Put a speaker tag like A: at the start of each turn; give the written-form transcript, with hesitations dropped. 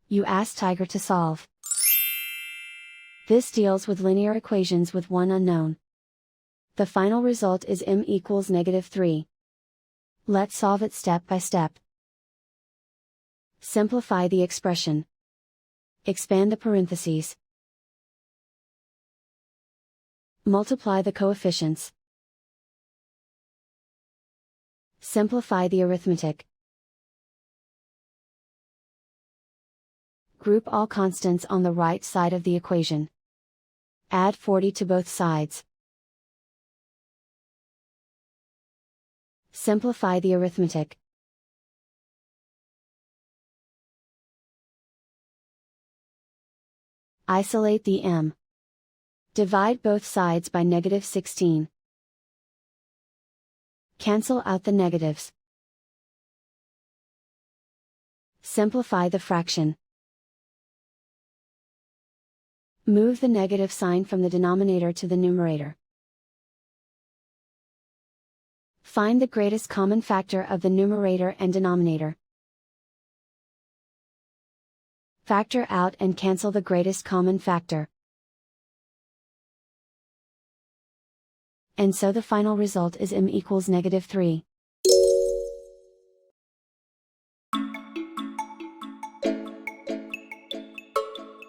A: You ask Tiger to solve. This deals with linear equations with one unknown. The final result is m equals -3. Let's solve it step by step. Simplify the expression. Expand the parentheses. Multiply the coefficients. Simplify the arithmetic. Group all constants on the right side of the equation. Add 40 to both sides. Simplify the arithmetic. Isolate the m. Divide both sides by -16. Cancel out the negatives. Simplify the fraction. Move the negative sign from the denominator to the numerator. Find the greatest common factor of the numerator and denominator. Factor out and cancel the greatest common factor. And so the final result is m equals -3.